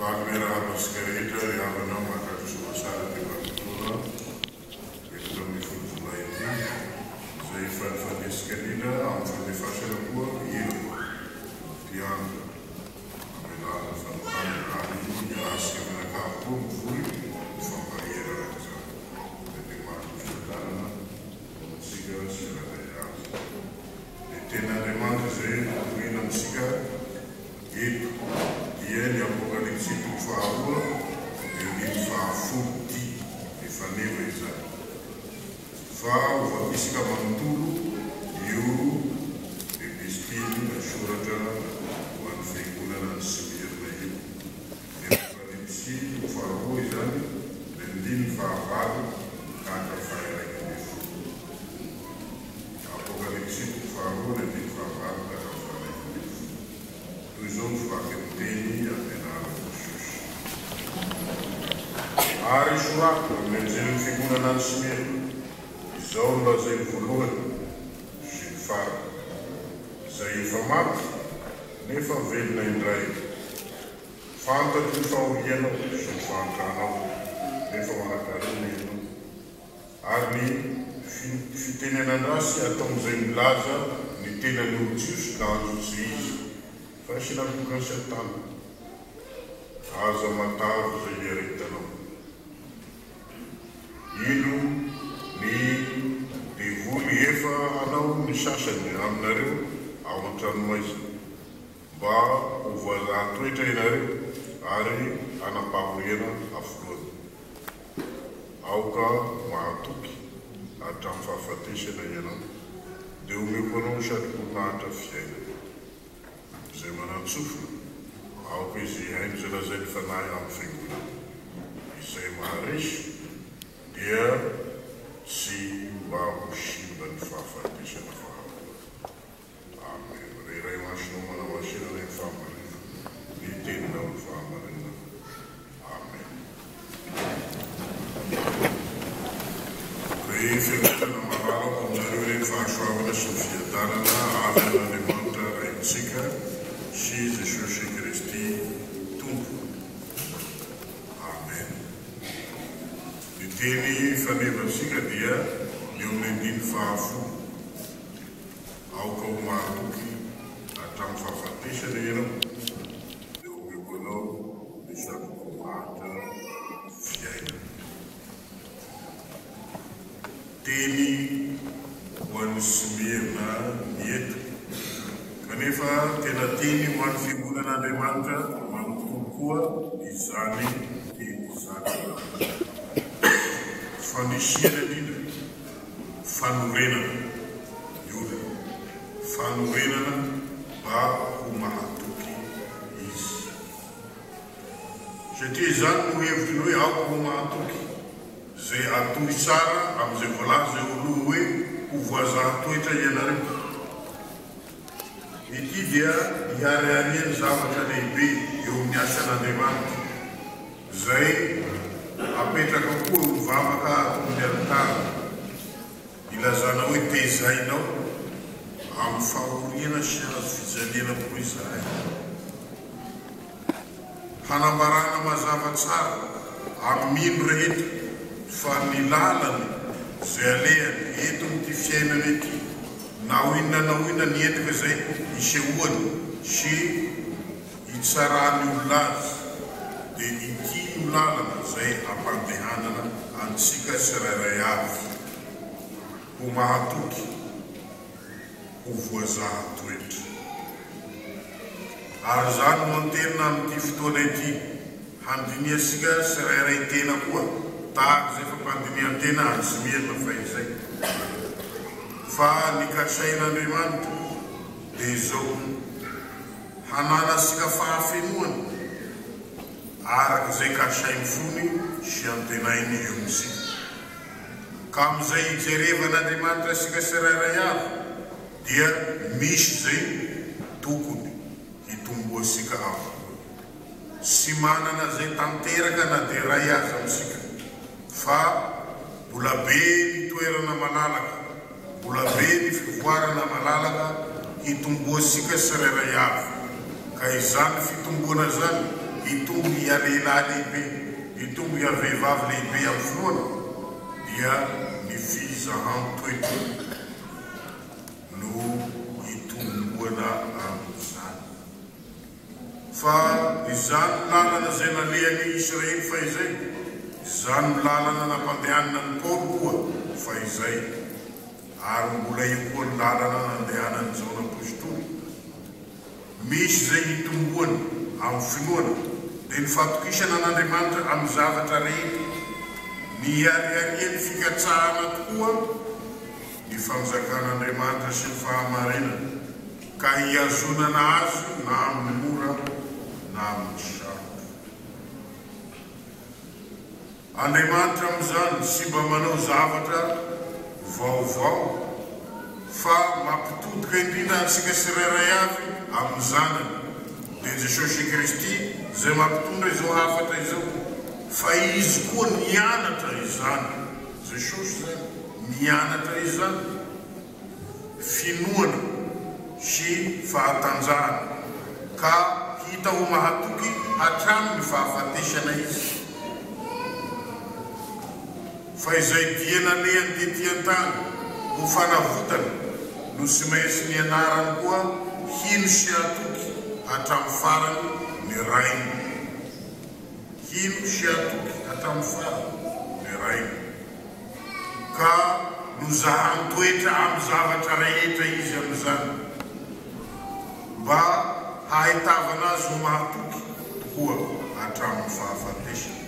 Valmera mascherita riavano maka suasana di Barcelona itu mifutu lainnya saya fan maskerita antara di fase kedua itu yang mengenal fan hari ini hasil mereka pun full sampai era jadi masuk sekarang segala segalanya di tengah demam saya minum sigar itu dia yang Apocalipse por favor, ele fa futi e fa neveza. Fa o visca mantulu you e destino da shurata o anfeikuna na subir na you. Apocalipse por favor izani bendin fa vado kaka fa era que me fu. Apocalipse por favor bendin fa vado kaka fa era que me fu. Os homens fa que teni a Ari surat menjadi figura nan semir, zona zai vulur, shifar, zai famat, nefa vel na indrai, fanta tu faurieno, shifanta no, nefa marakarino, arni fitene nanasi atom zai blaza, ni tena nutius kanzu ziz, fashina bukan setan, azamatav zai yeritano. Ilu ni divuli efa anau ni sasani amnariu awantan mais ba uvala tuita inari ari anapawena aflod auka maatuki atam fafatisha na yana de umikono shat kunata fiena zemana tsufu auka zi hain zela zel fanai am fingula isai marish dia si bahu shimban fafa tisha fafa. Amen. Rei masnu mana masina ne fafa ni tinna fafa ne. Amen. Rei fekta na mahalo kumnari fafa wana sofia dana na avena ne monta reitsika si Jesus Christi tumpu. Teni faneva siga dia yung nendin fafu au kau maruki atam fafatisha de yero yung migono bisa kumata fiyaina teni wan sumirna niet kanefa tena teni wan figura na demanda mangkukua izani izani Fanishira dina, fanurena, yuda, fanurena ba umahatuki is. Jeti zan muhev dinoi au umahatuki, ze atu isara am ze vola ze uluwe u voisin atu ita yenare. Iti dia yare anien zama jane ibi yung nyasana demandi. Zai apeta kakuru vama ka undertana ila zana oi tezai no am faurina shelas fizalina puisai hana barana mazava tsara am min reit fanilalan zelean etum ti fiena neti nawina niet vezai ishewon shi itsarani ulas de iki ulala zai apantehana ansika sererayaf umahatuki uvoza tuet arzan monterna mtiftoneti handinia siga sereray tena kua tak zai fandinia tena ansmir na faisai fa nikashaina nemanta de zo hanana siga faafinuan Arak zai kashain funi și antenaini yumsi. Cam zai cereva na demanda siga serarea dia mish zai tukuni itumbo sika ava. Simana na zai tantera kana de raya zamsika. Fa bulabeni tuera na malalaka. Bulabeni fifuara na malalaka itumbo sika serarea. Kai zan fitumbo na zan hitombo ia lehilahy lehibe, hitombo ia vehivavy lehibe amin'ny finoana dia ny fizahan-toetra no hitomboana amin'izany. Fa izany lalana izay nalehan'ny Israely fa izay, izany lalana nampandehanana ny Paoly koa fa izay, ary mbola io koa ny lalana nandehanany izao n'apôstôly. Misy izay hitomboana amin'ny finoana dia ny fatokisana an'Andriamanitra amin'ny zavatra rehetra, ny ariarian'ny fikatsahana tokoa ny fampizakan'Andriamanitra sy ny fahamarinana ka hiazonana azy na amin'ny mora na amin'ny sarotra. Andriamanitra amin'izany sy mba manao zavatra vaovao fa mampitodika indrindra antsika tsirairay avy amin'ny zanany dia Jesosy Kristy izay mampitondra izao hafatra izao, fa izy koa nianatra izany. Jesosy zany nianatra izany finoana sy fahatanjahana ka hita ho mahatoky hatramin'ny fahafatesana izy. Fa izay dia nalehany tety an-tany ho fanavotana no sy maintsy nianarany koa hino sy hatoky hatramin'ny farany ny rainy. Hino sy hatoky hatramin'ny farany ny rainy. Ka nozahany toetra amin'ny zavatra rehetra izy amin'izany mba hahitavana azy ho mahatoky tokoa hatramin'ny fahafatesana.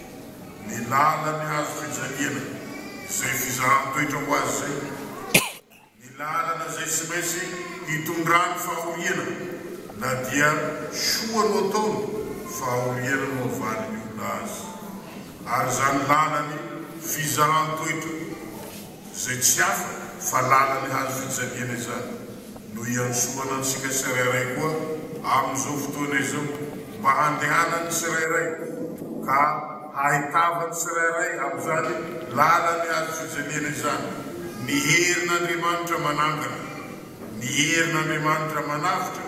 Ny lalany hazo fijaliana izay fizahan toetra ho azy zay, ny lalana izay tsy maintsy hitondrany fahoriana na dia soa no ataony fahoriana no havaliny olona azy. Ary zany lalany fizahan toetra izay tsy hafa fa lalany hazo fijaliana izany no iansoana antsika tsirairay koa amin'izao fotoana izao mba handehanany tsirairay ka hahitavany tsirairay amin'izany lalany hazo fijaliana izany. Ny herin'Andriamanitra manangana, ny herin'Andriamanitra manavitra,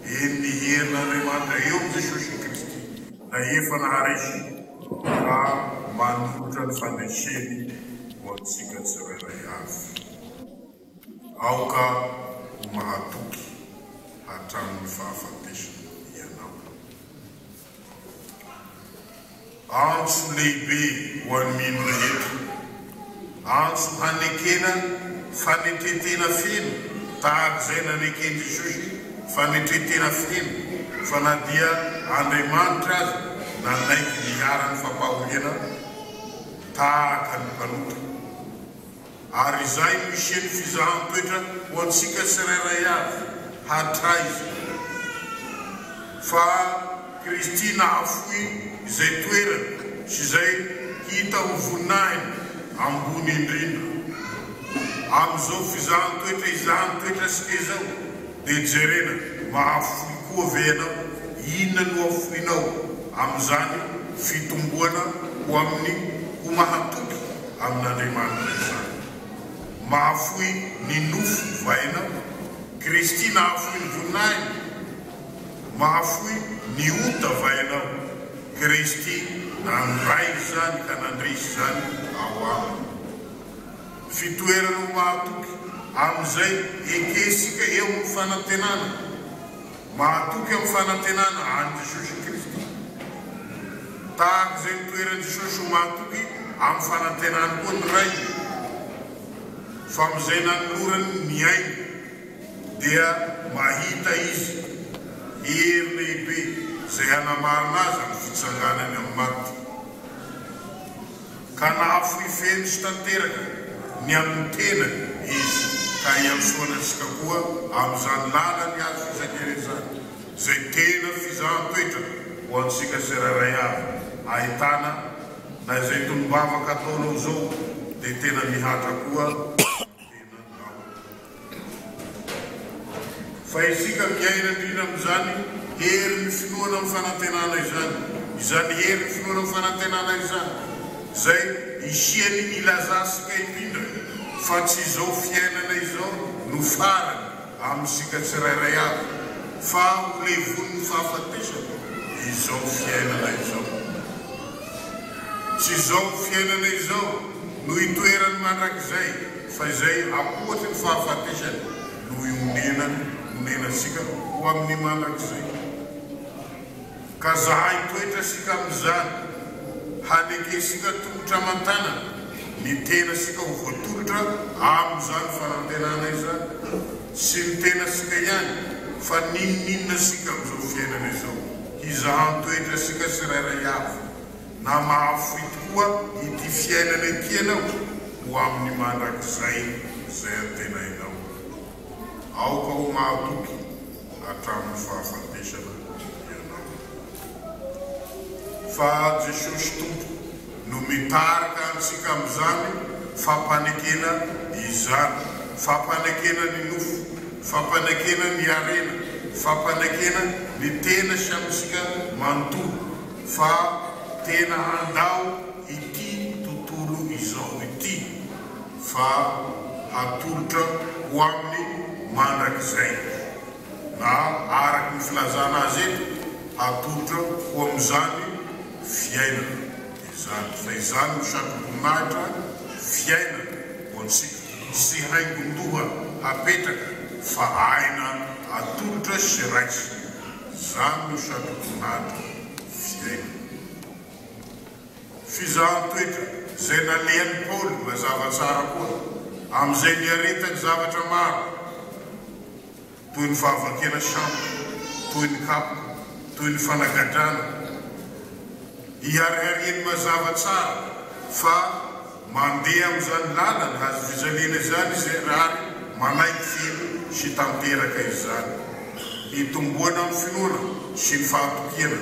ny herin'Andriamanitra eo amin'ny Jesosy Kristy na efa naharesy ka manolotra ny fandreseny ho antsika tsirairay avy. Aoka ho mahatoky hatramin'ny fahafatesana ianao. Antso lehibe ho an'ny mino rehetra, antso hanekena fanetretena feno tahaka izay nanekeny Jesosy fanetretena feno, fa na dia Andriamanitra azy nanaiky niarany fampahoriana tahaka ny mpanotra. Ary izay no isiany fizahan-toetra ho antsika tsirairay avy hatraiza fa Kristy nahafoy izay toerana sy izay hita ho voninahiny ambony indrindra. Amin'izao fizahan-toetra izahan-toetra sika izao dia jerena mahafoy koa ve ianao? Inona no afoinao amin'izany fitomboana ho amin'ny ho mahatoky amin'Andriamanitra izany? Mahafoy ny nofo vainao? Kristy nahafoy ny voninahiny. Mahafoy ny ota vainao? Kristy nandray izany ka nandrisy izany ao aminy. Fitoerana ho mahatoky amin'izay ekesika eo amin'ny fanantenana, mahatoky amin'ny fanantenana any Jesosy Kristy. Tahaka izay nitoerany Jesosy ho mahatoky amin'ny fanantenana koa ny ray. Fa amin'izay nanolorany ny ainy dia mahita izy hery lehibe izay hanamarina azy amin'ny fitsanganany amin'ny maty. Ka nahafoy feno sy tanteraka ny amin'ny tena izy ka hiansoana antsika koa amin'izany lalany hazo fijaliana izany, izay tena fizahan-toetra ho antsika tsirairay avy ahitana na izay tonombavaka ataonao zao dia tena mihatra koa tena ao. Fa isika miaina indrindra amin'izany hery ny finoana amin'ny fanantenana izany, izany hery ny finoana amin'ny fanantenana izany izay isiany ilazasika indrindra fa tsy izao fiainana izao no farany amin'isika tsirairay avy fa ho levon'ny fahafatesana izao fiainana izao. Tsy izao fiainana izao no itoerany mandrakizay fa izay apohatry ny fahafatesany no ionenasika ho amin'ny mandrakizay. Ka zahay toetra sika amin'izany hanekesika tongotra aman-tanana ny tena sika ho voatolotra amin'izany fanantenana izany sy ny tena sika ihany fa ninninona sika amin'izao fiainana izao hizahan toetra sika tsirairay avy na mahafoy tokoa ity fiainana ity ianao ho amin'ny mandrakizay izay antenainao. Aoka ho mahatoky hatramin'ny fahafatesana ianao. Fa Jesosy Tompo no mitarika antsika amin'izany fampanekena izany, fampanekena ny nofo, fampanekena ny arena, fampanekena ny tena sy amintsika manontolo fa tena handao ity tontolo izao ity fa hatolotra ho amin'ny mandrakizay na araky ny filazana azy eto hatolotra ho amin'izany fiainana izany fa izany no sakoboninahitra fiainana ho antsika sy haingondoha apetraka fa aina atolotra sy raisy izany no sakoboninahitra fiainana. Fizahan-toetra zay nalehan'i Paoly mazava tsara koa amin'izay niaretany zavatra maro toy ny fahavakena sambo, toy ny kapoka, toy ny fanagadrana. Iharihariany mazava tsara fa mandeha amin'izany lalana azo fijaliana izany izay rary manaiky filo sy tanteraka izany hitomboana amin'ny finoana sy ny fahatokiana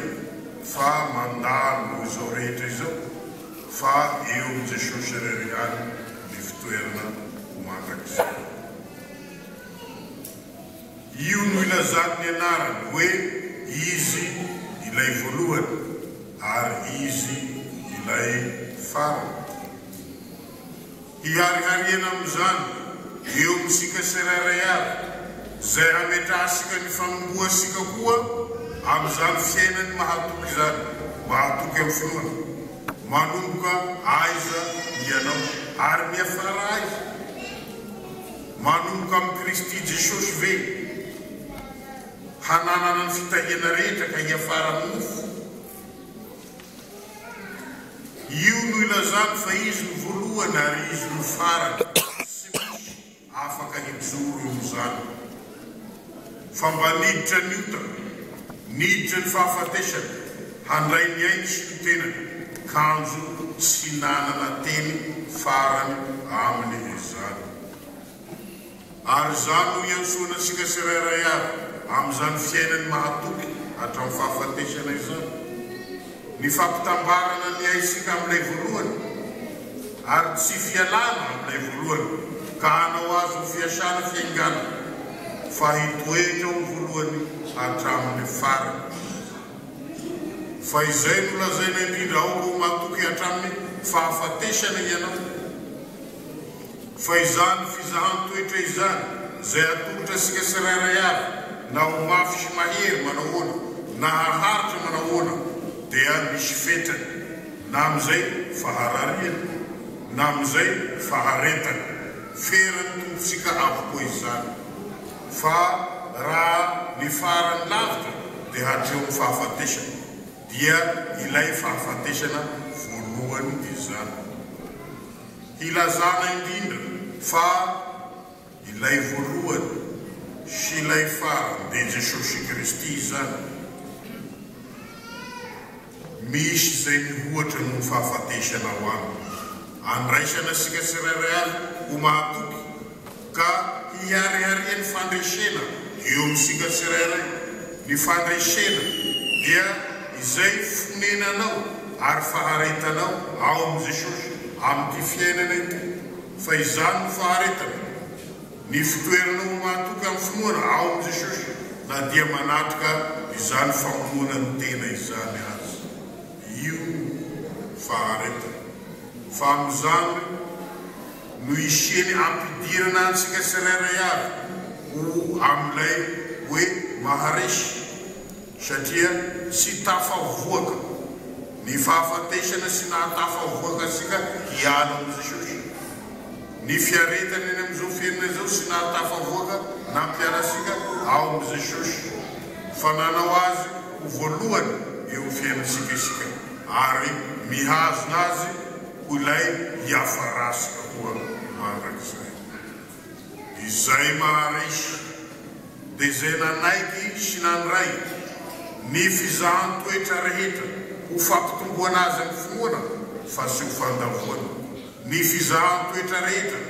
fa mandalo izao rehetra izao fa eo amin'ny Jesosy reriany ny fitoerana ho mandrakizay. Io no ilazany ny anarany hoe izy ilay voalohany ary izy ilay farany. Hiharihariana amin'izany eo amintsika tsirairay avy zay hametrahasika ny fanombohasika koa amin'izany fiainany mahatoky izany, mahatoky amin'ny finoana manomboka aiza ianao ary miafara aiza manomboka amin'ny Kristy Jesosy ve hananana ny fitahiana rehetra ka hiafara mofo. Io no ilazany fa izy no voalohany ary izy no farany sy misy afaka hijoro amin'izany fa mba niditra ny ota niditra ny fahafatesana handray ny ainy sy ny tenany kanjo tsy nanana teny farany aminy izany. Ary izany no iantsona antsika tsirairay avy amin'izany fiainany mahatoky hatramin'ny fahafatesana izany ny fampitambarana ny aisika amin'ilay voalohany ary tsy fialana amin'ilay voalohany ka hanao azy ho fiasana fiaingana fa hitoetra ho voalohany hatramin'ny farany. Fa izay no lazaina indrindra aoka ho mahatoky hatramin'ny fahafatesana ianao fa izany fizahan-toetra izany zay atolotra asika tsirairay avy na ho mafy sy mahery manahoana na haharitra manahoana dia misy fetrany na amin'izay faharariana na amin'izay faharetana ferany tombotsika avokoa izany fa raha ny farany lavitra dia hatreo amin'ny fahafatesana dia ilay fahafatesana voalohany izany. Ilazana indrindra fa ilay voalohany sy ilay farany dia Jesosy Kristy izany misy izay mihoatra no ny fahafatesana ho aminy andraisana asika tsirairay avy ho mahatoky ka hiharihariany fandresena eo amintsika tsirairay. Ny fandresena dia izay fonenanao ary faharetanao ao amin'ny Jesosy amin'ity fiainana ity fa izany no faharetana ny fitoerana ho mahatoky amin'ny finoana ao amin'ny Jesosy na dia manatrika izany famonoana ny tena izany azy. Io faharetana fa amin'izany no isiany ampidirana antsika tsirairay avy ho amin'ilay hoe maharesy satria tsy tafavoaka ny fahafatesana sy nahatafavoaka asika hiala amy Jesosy. Ny fiaretana eny am'izao fiainana zao sy nahatafavoaka nampiala asika ao amy Jesosy. Fananao azy ho voalohany eo fiainantsika isika ary mihazona azy ho ilay hiafarasika koa mandrakizay. Izay maharesy dia izay nanaiky sy nandray ny fizahan-toetra rehetra ho fampitomboana azy amin'ny finoana fa sy ho fandavoana. Ny fizahan-toetra rehetra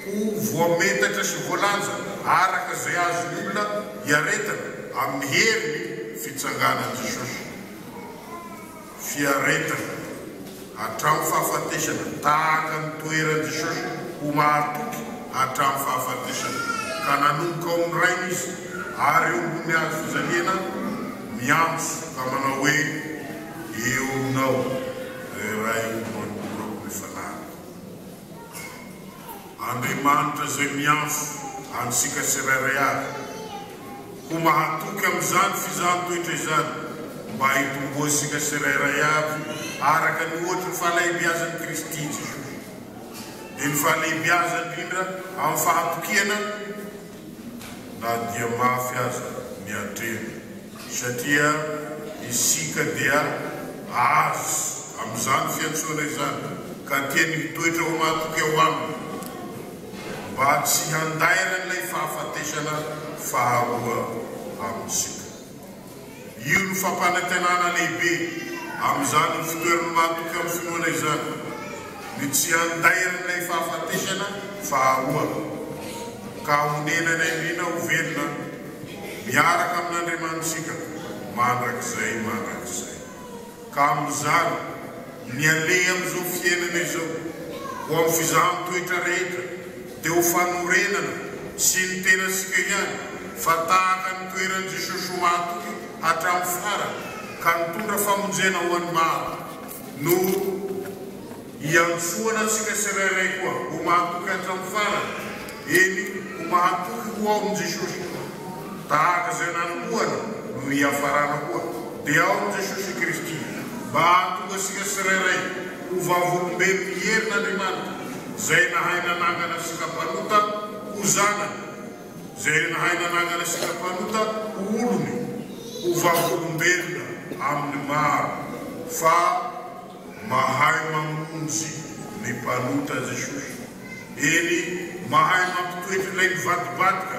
ho voametatra sy voalanja araka izay azony olona hiaretana amin'ny heriny fitsanganan Jesosy. Fiaretana hatramin'ny fahafatesana tahaka ny toeran Jesosy ho mahatoky hatramin'ny fahafatesana ka nanomboka ao amin'ny rainy izy ary eo ambony azy fijaliana miantso ka manao hoe eo aminao ray manorako ny fanahiko. Andriamanitra izay miantso antsika tsirairay avy ho mahatoky amin'izany fizahan-toetra izany mba hitomboasika tsirairay avy araka ny ohatra ny fahalehibiazan'i Kristy Jesosy. Dia ny fahalehibiazana indrindra amin'ny fahatokiana na dia mafy aza ny atreny satria isika dia azy amin'izany fiantsoana izany ka tiany hitoetra ho mahatoky ao aminy mba tsy handaira n'ilay fahafatesana faharoa amintsika. Io ny fampanantenana lehibe amin'izany ny fitoerana mahatoky amin'ny finoana izany ny tsy handaira n'ilay fahafatesana faharoa ka honenana indrindra ho velona miaraka amin'Andriamanitsika mandrakizay. Ka amin'izany ny aleha amin'izao fiainana izao ho amin'ny fizahan-toetra rehetra dia ho fanorenana sy ny tenasika ihany fa tahaka ny toeran'i Jesosy ho mahatoky hatramin'ny farany ka mitondra famonjena ho an'ny maro no hiantsoana antsika tsirairay koa ho mahatoky hatramin'ny farany eny ho mahatoky ho ao amin'i Jesosy tahaka izay nanombohana no hiafarana koa dia ao amin'i Jesosy Kristy mba hahatonga asika tsirairay ho vavolombelo ny herin'Andriamanitra izay nahay nanangana asika mpanota ho zanany, izay nahay nanangana asika mpanota ho olony, ho vavolombelona amin'ny maro fa mahay mamonjy ny mpanota Jesosy. Eny mahay mampitoetra ilay mivadibadika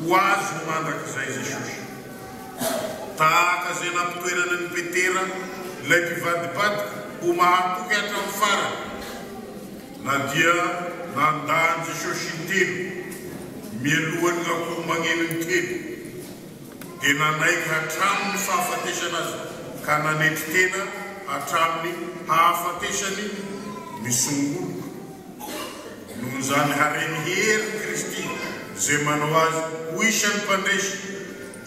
ho azy ho mandrakizay Jesosy. Tahaka izay nampitoerana ny Petera ilay mpivadibadika ho mahatoky hatramin'ny farany na dia nandany Jesosy intelo mialohan'ny akoho magneno ny telo dia nanaiky hatramin'ny fahafatesana azy ka nanetry tena hatramin'ny hahafatesany misongoloka noho izany hareny hery Kristy izay manao azy ho isan'ny mpandresy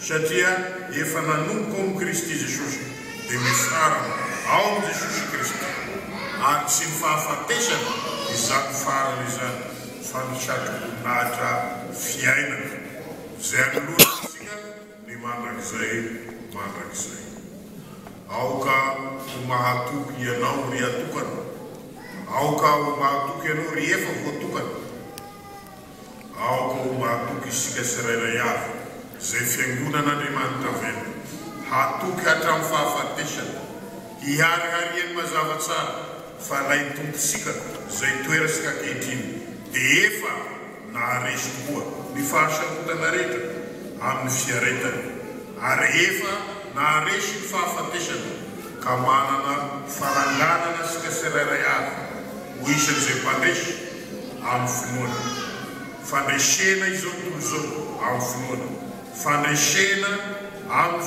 satria efa nanomboka ao amin'i Kristy Jesosy dia misarana ao amin'i Jesosy Kristy ary tsy ny fahafatesana izany farany izany fa misatrokonahitra fiainana izay anoloantsika ny mandrakizay. Aoka ho mahatoky ianao ry atokana, aoka ho mahatoky ianao ry efa voatokana, aoka ho mahatoky isika tsirairay avy izay fiangonan'Andriamanitra velona hatoky hatramin'ny fahafatesana hiharihariany mazava tsara fa ilay tomposika izay toerasika ankehitriny dia efa naharesy tokoa ny fahasamotana rehetra amin'ny fiaretana ary efa naharesy ny fahafatesana ka manana faranganana sika tsirairay avy ho isan'izay mpandresy amin'ny finoana. Fandresena izao tontolo izao amin'ny finoana, fandresena amin'ny